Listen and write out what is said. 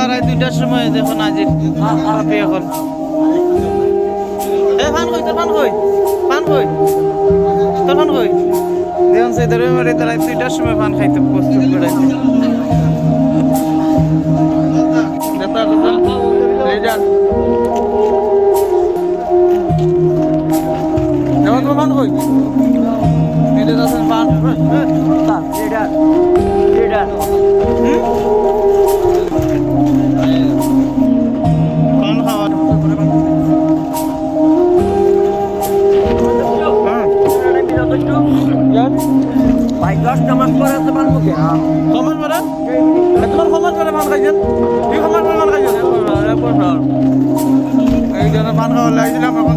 আড়াই 2টার সময় দেখুন আজির আপি এখন এ ফান কই তোর ফান কই তোর ফান কই দেখুন সেই ধরে মারে তারা 2টার সময় ফান খাইতে প্রস্তুত করাইছে দাদা রেজান দেখুন তোর ফান কই এটা দাদা ফান রেজান ফান খাওয়া ভাই 10টা মাস পরে তো পারবো কি কমান পরে তোমার কমান পরে মান খাইছেন কি কমান পরে মান খাইছেন এই জন্য পান খাওয়া লাগছিলাম এখন